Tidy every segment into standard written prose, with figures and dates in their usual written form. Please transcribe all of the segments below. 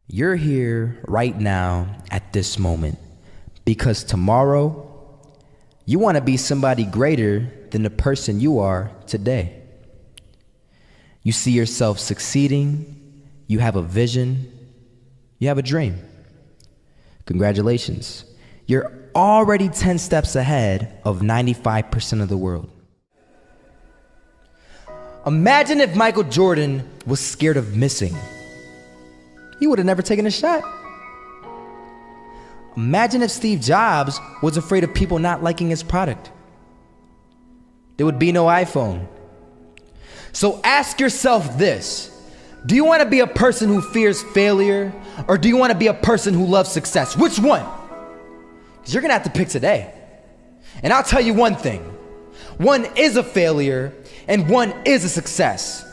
You're here right now at this moment because tomorrow you want to be somebody greater than the person you are today. You see yourself succeeding, you have a vision, you have a dream. Congratulations. You're already 10 steps ahead of 95% of the world. Imagine if Michael Jordan was scared of missing. He would have never taken a shot. Imagine if Steve Jobs was afraid of people not liking his product. There would be no iPhone. So ask yourself this: do you want to be a person who fears failure, or do you want to be a person who loves success? Which one? Because you're going to have to pick today. And I'll tell you one thing: one is a failure and one is a success.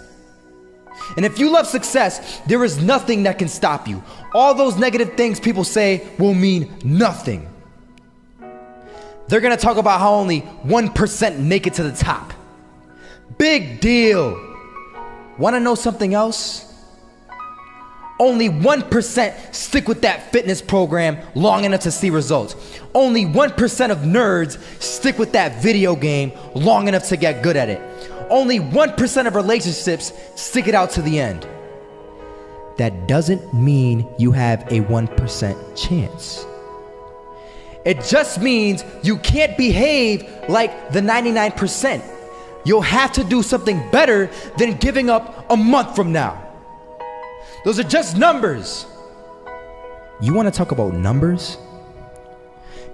And if you love success, there is nothing that can stop you. All those negative things people say will mean nothing. They're gonna talk about how only 1% make it to the top. Big deal. Wanna know something else? Only 1% stick with that fitness program long enough to see results. Only 1% of nerds stick with that video game long enough to get good at it. Only 1% of relationships stick it out to the end. That doesn't mean you have a 1% chance. It just means you can't behave like the 99%. You'll have to do something better than giving up a month from now. Those are just numbers. You want to talk about numbers?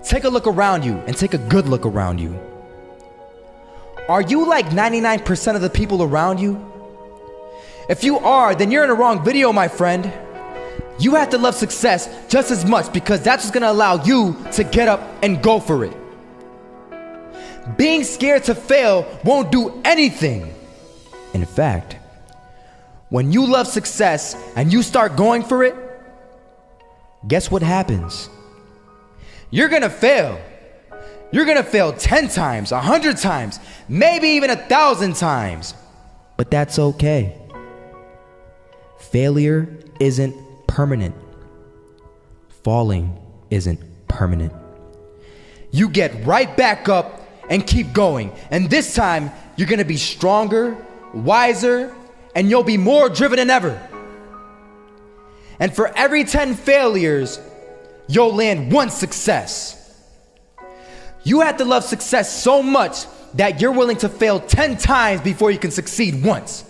Take a look around you and take a good look around you. Are you like 99% of the people around you? If you are, then you're in the wrong video, my friend. You have to love success just as much because that's what's gonna allow you to get up and go for it. Being scared to fail won't do anything. In fact, when you love success and you start going for it, guess what happens? You're gonna fail. You're gonna fail 10 times, 100 times, maybe even 1,000 times. But that's okay. Failure isn't permanent. Falling isn't permanent. You get right back up and keep going. And this time, you're gonna be stronger, wiser, and you'll be more driven than ever. And for every 10 failures, you'll land one success. You have to love success so much that you're willing to fail 10 times before you can succeed once.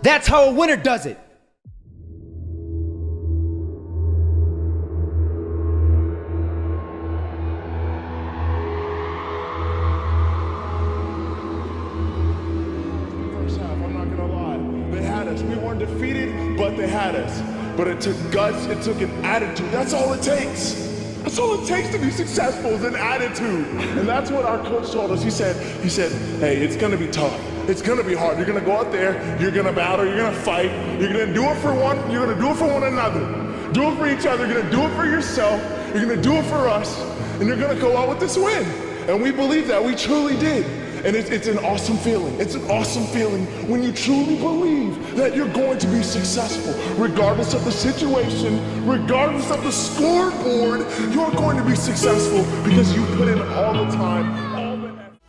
That's how a winner does it. First half, I'm not gonna lie. They had us. We weren't defeated, but they had us. But it took guts, it took an attitude. That's all it takes. That's all it takes to be successful is an attitude. And that's what our coach told us. He said, hey, it's gonna be tough. It's gonna be hard. You're gonna go out there, you're gonna battle, you're gonna fight, you're gonna do it for one, you're gonna do it for one another. Do it for each other, you're gonna do it for yourself, you're gonna do it for us, and you're gonna go out with this win. And we believe that, we truly did. And it's an awesome feeling. It's an awesome feeling when you truly believe that you're going to be successful. Regardless of the situation, regardless of the scoreboard, you're going to be successful because you put in all the time, all the effort.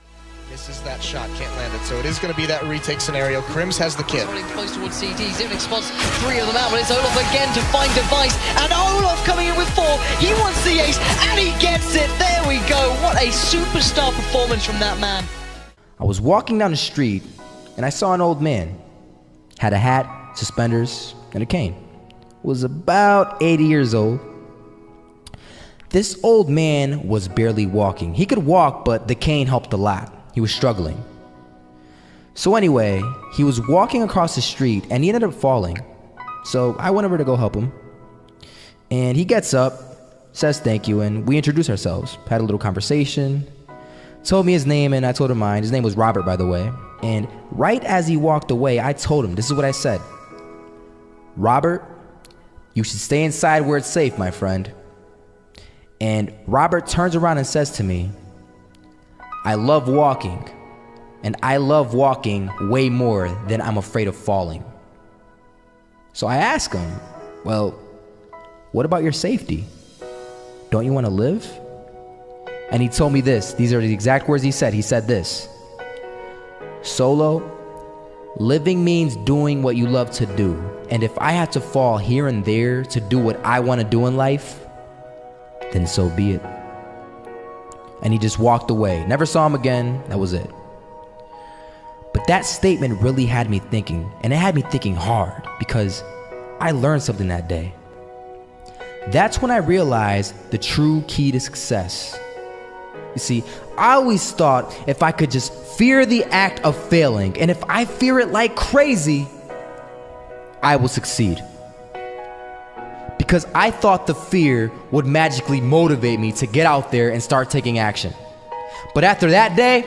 Misses that shot, can't land it. So it is going to be that retake scenario. Crims has the kid. Running close towards CD. Zivnik spots 3 of them out, but it's Olof again to find Device. And Olof coming in with 4. He wants the ace, and he gets it. There we go. What a superstar performance from that man. I was walking down the street and I saw an old man. Had a hat, suspenders, and a cane. Was about 80 years old. This old man was barely walking. He could walk, but the cane helped a lot. He was struggling. So anyway, he was walking across the street and he ended up falling. So I went over to go help him. And he gets up, says thank you, and we introduced ourselves. Had a little conversation. Told me his name and I told him mine. His name was Robert, by the way. And right as he walked away, I told him, this is what I said. Robert, you should stay inside where it's safe, my friend. And Robert turns around and says to me, I love walking, and I love walking way more than I'm afraid of falling. So I ask him, well, What about your safety? Don't you want to live? And he told me this. These are the exact words he said. He said this: Solo, living means doing what you love to do. And if I had to fall here and there to do what I want to do in life, then so be it. And he just walked away. Never saw him again. That was it. But that statement really had me thinking, and it had me thinking hard, because I learned something that day. That's when I realized the true key to success. You see, I always thought if I could just fear the act of failing, and if I fear it like crazy, I will succeed. Because I thought the fear would magically motivate me to get out there and start taking action. But after that day,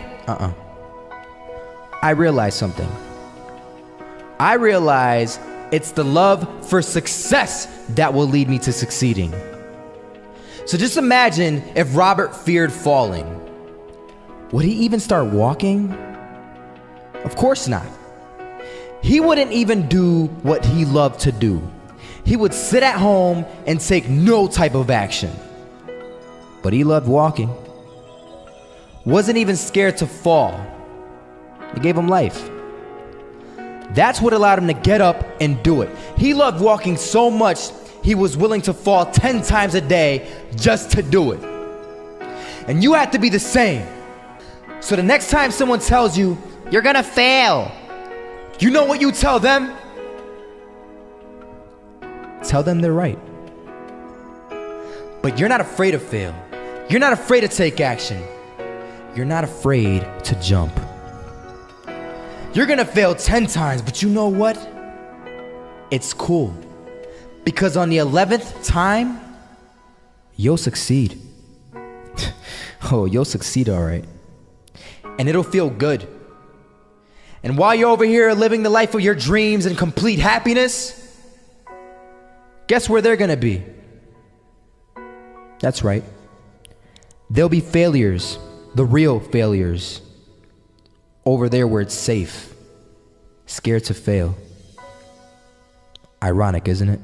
I realized something. I realized it's the love for success that will lead me to succeeding. So just imagine if Robert feared falling. Would he even start walking? Of course not. He wouldn't even do what he loved to do. He would sit at home and take no type of action. But he loved walking. Wasn't even scared to fall. It gave him life. That's what allowed him to get up and do it. He loved walking so much, he was willing to fall 10 times a day just to do it. And you have to be the same. So the next time someone tells you, you're gonna fail, you know what you tell them? Tell them they're right. But you're not afraid to fail. You're not afraid to take action. You're not afraid to jump. You're gonna fail 10 times, but you know what? It's cool. Because on the 11th time, you'll succeed. Oh, you'll succeed, all right. And it'll feel good. And while you're over here living the life of your dreams and complete happiness, guess where they're gonna be? That's right. They'll be failures, the real failures. Over there where it's safe, scared to fail. Ironic, isn't it?